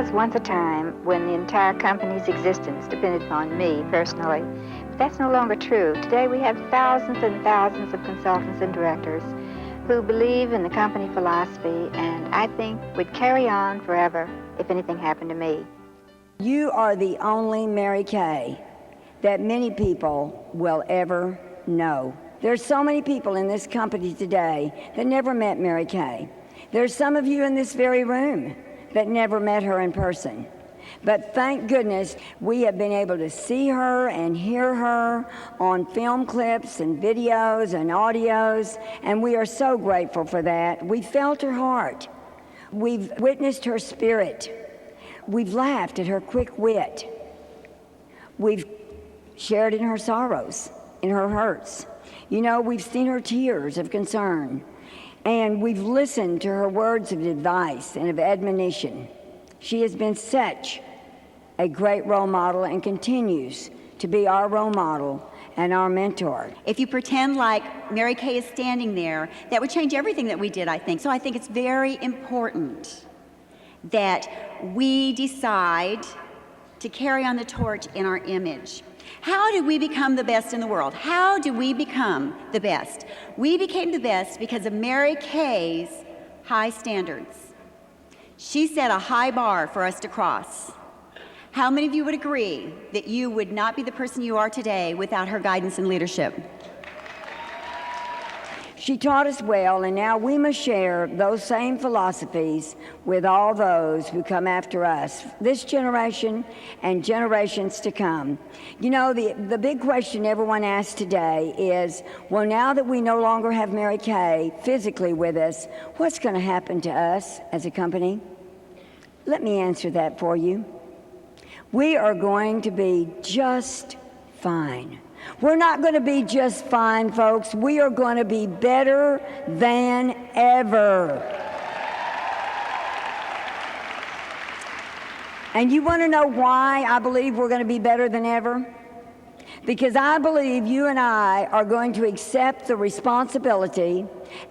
was once a time when the entire company's existence depended upon me personally. But that's no longer true. Today we have thousands and thousands of consultants and directors who believe in the company philosophy and I think would carry on forever if anything happened to me. You are the only Mary Kay that many people will ever know. There's so many people in this company today that never met Mary Kay. There's some of you in this very room that never met her in person. But thank goodness we have been able to see her and hear her on film clips and videos and audios, and we are so grateful for that. We felt her heart. We've witnessed her spirit. We've laughed at her quick wit. We've shared in her sorrows, in her hurts. You know, we've seen her tears of concern. And we've listened to her words of advice and of admonition. She has been such a great role model and continues to be our role model and our mentor. If you pretend like Mary Kay is standing there, that would change everything that we did, I think. So I think it's very important that we decide to carry on the torch in our image. How did we become the best in the world? How do we become the best? We became the best because of Mary Kay's high standards. She set a high bar for us to cross. How many of you would agree that you would not be the person you are today without her guidance and leadership? She taught us well, and now we must share those same philosophies with all those who come after us, this generation and generations to come. You know, the big question everyone asks today is, well, now that we no longer have Mary Kay physically with us, what's going to happen to us as a company? Let me answer that for you. We are going to be just fine. We're not going to be just fine, folks. We are going to be better than ever. And you want to know why I believe we're going to be better than ever? Because I believe you and I are going to accept the responsibility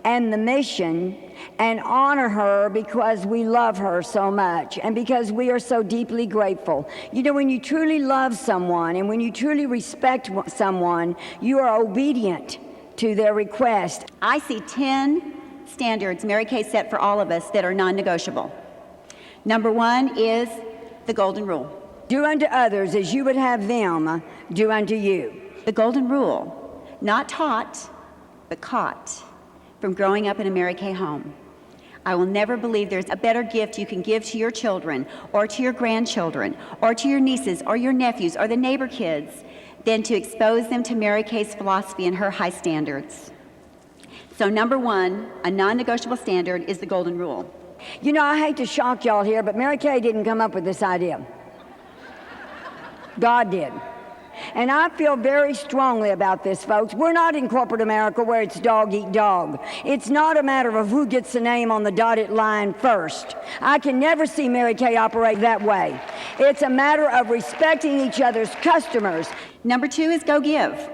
and the mission and honor her because we love her so much and because we are so deeply grateful. You know, when you truly love someone and when you truly respect someone, you are obedient to their request. I see 10 standards Mary Kay set for all of us that are non-negotiable. Number 1 is the golden rule. Do unto others as you would have them do unto you. The golden rule, not taught, but caught from growing up in a Mary Kay home. I will never believe there's a better gift you can give to your children or to your grandchildren or to your nieces or your nephews or the neighbor kids than to expose them to Mary Kay's philosophy and her high standards. So number 1, a non-negotiable standard is the golden rule. You know, I hate to shock y'all here, but Mary Kay didn't come up with this idea. God did. And I feel very strongly about this, folks. We're not in corporate America where it's dog eat dog. It's not a matter of who gets the name on the dotted line first. I can never see Mary Kay operate that way. It's a matter of respecting each other's customers. Number 2 is go give.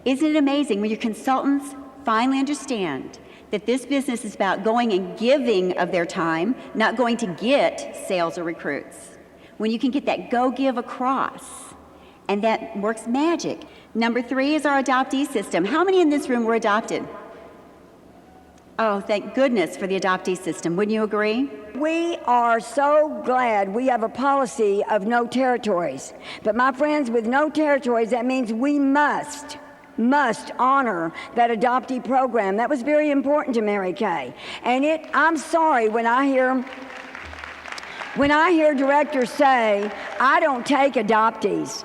Isn't it amazing when your consultants finally understand that this business is about going and giving of their time, not going to get sales or recruits? When you can get that go give across, and that works magic. Number 3 is our adoptee system. How many in this room were adopted? Oh, thank goodness for the adoptee system. Wouldn't you agree? We are so glad we have a policy of no territories. But my friends, with no territories, that means we must honor that adoptee program. That was very important to Mary Kay. And I'm sorry when I hear directors say, I don't take adoptees.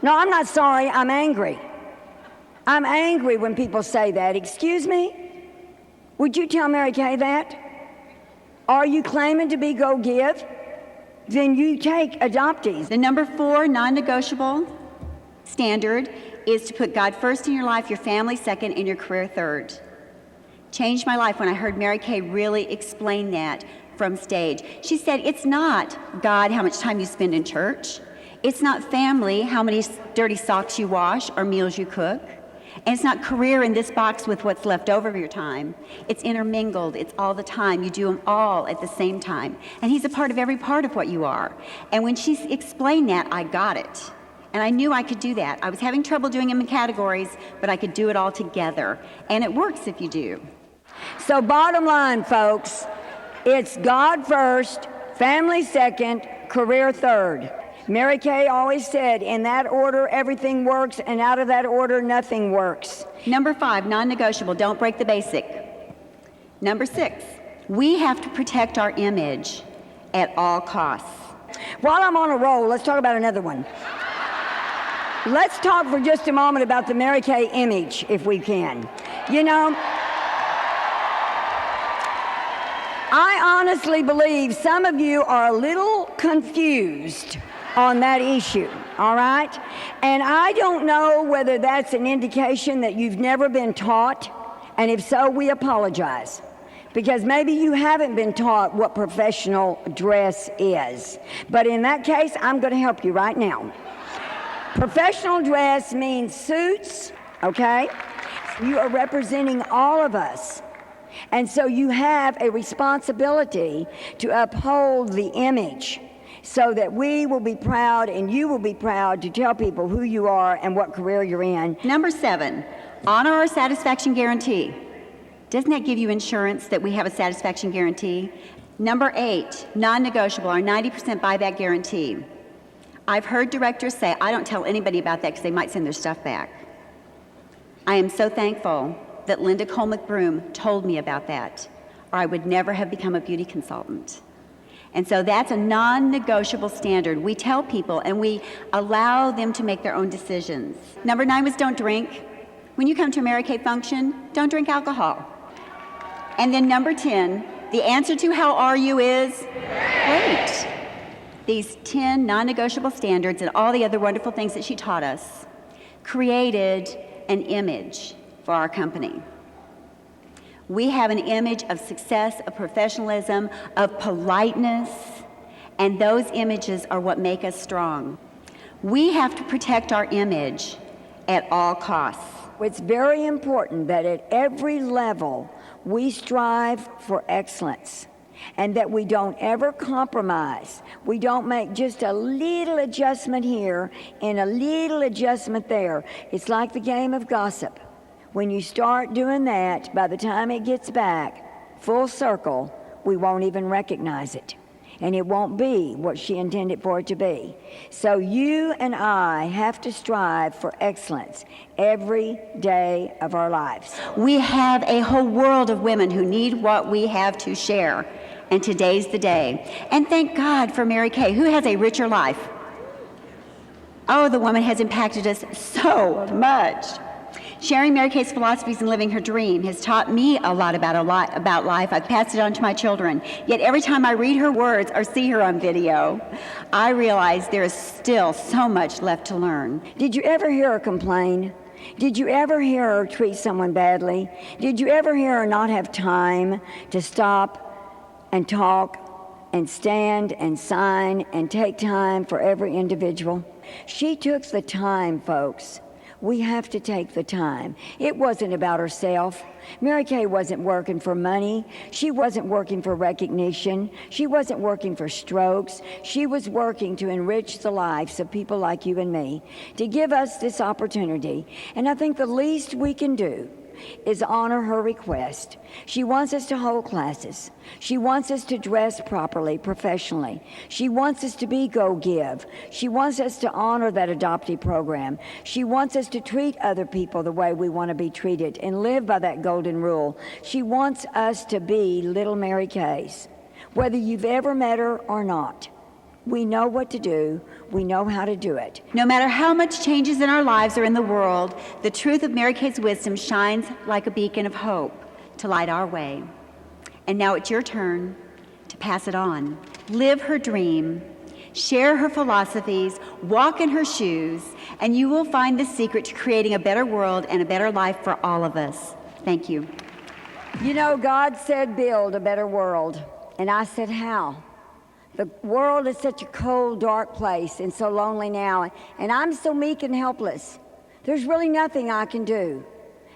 No, I'm not sorry, I'm angry. I'm angry when people say that. Excuse me? Would you tell Mary Kay that? Are you claiming to be go give? Then you take adoptees. The number 4 non-negotiable standard is to put God first in your life, your family second, and your career third. Changed my life when I heard Mary Kay really explain that from stage. She said, it's not God, how much time you spend in church. It's not family, how many dirty socks you wash or meals you cook. And it's not career in this box with what's left over of your time. It's intermingled. It's all the time. You do them all at the same time. And he's a part of every part of what you are. And when she explained that, I got it. And I knew I could do that. I was having trouble doing them in categories, but I could do it all together. And it works if you do. So bottom line, folks, it's God first, family second, career third. Mary Kay always said, in that order, everything works, and out of that order, nothing works. Number 5, non-negotiable, don't break the basic. Number 6, we have to protect our image at all costs. While I'm on a roll, let's talk about another one. Let's talk for just a moment about the Mary Kay image, if we can. You know, I honestly believe some of you are a little confused on that issue, all right? And I don't know whether that's an indication that you've never been taught, and if so, we apologize. Because maybe you haven't been taught what professional dress is. But in that case, I'm going to help you right now. Professional dress means suits, okay? You are representing all of us. And so you have a responsibility to uphold the image so that we will be proud and you will be proud to tell people who you are and what career you're in. Number 7, honor our satisfaction guarantee. Doesn't that give you insurance that we have a satisfaction guarantee? Number 8, non-negotiable, our 90% buyback guarantee. I've heard directors say, I don't tell anybody about that because they might send their stuff back. I am so thankful that Linda Cole McBroom told me about that, or I would never have become a beauty consultant. And so that's a non-negotiable standard. We tell people and we allow them to make their own decisions. Number 9 was don't drink. When you come to a Mary Kay function, don't drink alcohol. And then number 10, the answer to how are you is great. These 10 non-negotiable standards and all the other wonderful things that she taught us created an image for our company. We have an image of success, of professionalism, of politeness, and those images are what make us strong. We have to protect our image at all costs. It's very important that at every level we strive for excellence and that we don't ever compromise. We don't make just a little adjustment here and a little adjustment there. It's like the game of gossip. When you start doing that, by the time it gets back full circle, we won't even recognize it. And it won't be what she intended for it to be. So you and I have to strive for excellence every day of our lives. We have a whole world of women who need what we have to share. And today's the day. And thank God for Mary Kay, who has a richer life. Oh, the woman has impacted us so much. Sharing Mary Kay's philosophies and living her dream has taught me a lot about life. I've passed it on to my children. Yet every time I read her words or see her on video, I realize there is still so much left to learn. Did you ever hear her complain? Did you ever hear her treat someone badly? Did you ever hear her not have time to stop and talk and stand and sign and take time for every individual? She took the time, folks. We have to take the time. It wasn't about herself. Mary Kay wasn't working for money. She wasn't working for recognition. She wasn't working for strokes. She was working to enrich the lives of people like you and me, to give us this opportunity. And I think the least we can do is honor her request. She wants us to hold classes. She wants us to dress properly, professionally. She wants us to be go-give. She wants us to honor that adoptee program. She wants us to treat other people the way we want to be treated and live by that golden rule. She wants us to be little Mary Kays, whether you've ever met her or not. We know what to do. We know how to do it. No matter how much changes in our lives or in the world, the truth of Mary Kay's wisdom shines like a beacon of hope to light our way. And now it's your turn to pass it on. Live her dream, share her philosophies, walk in her shoes, and you will find the secret to creating a better world and a better life for all of us. Thank you. You know, God said build a better world. And I said, how? The world is such a cold, dark place and so lonely now. And I'm so meek and helpless. There's really nothing I can do.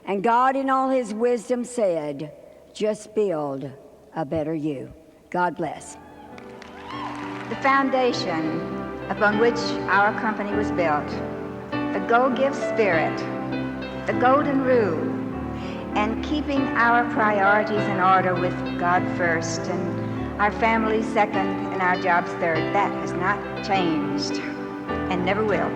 And God, in all his wisdom, said, just build a better you. God bless. The foundation upon which our company was built, the go-give spirit, the golden rule, and keeping our priorities in order with God first and our family second and our jobs third, that has not changed and never will.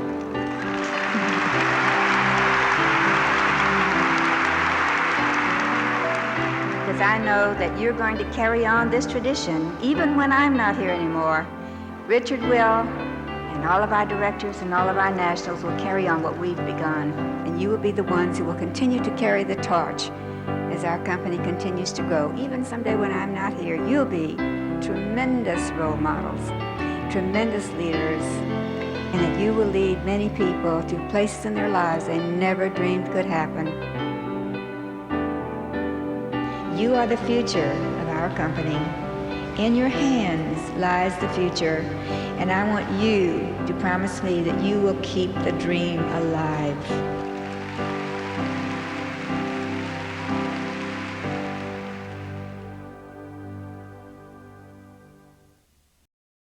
Because I know that you're going to carry on this tradition even when I'm not here anymore. Richard will, and all of our directors and all of our nationals will carry on what we've begun. And you will be the ones who will continue to carry the torch as our company continues to grow. Even someday when I'm not here, you'll be tremendous role models, tremendous leaders, and that you will lead many people to places in their lives they never dreamed could happen. You are the future of our company. In your hands lies the future, and I want you to promise me that you will keep the dream alive.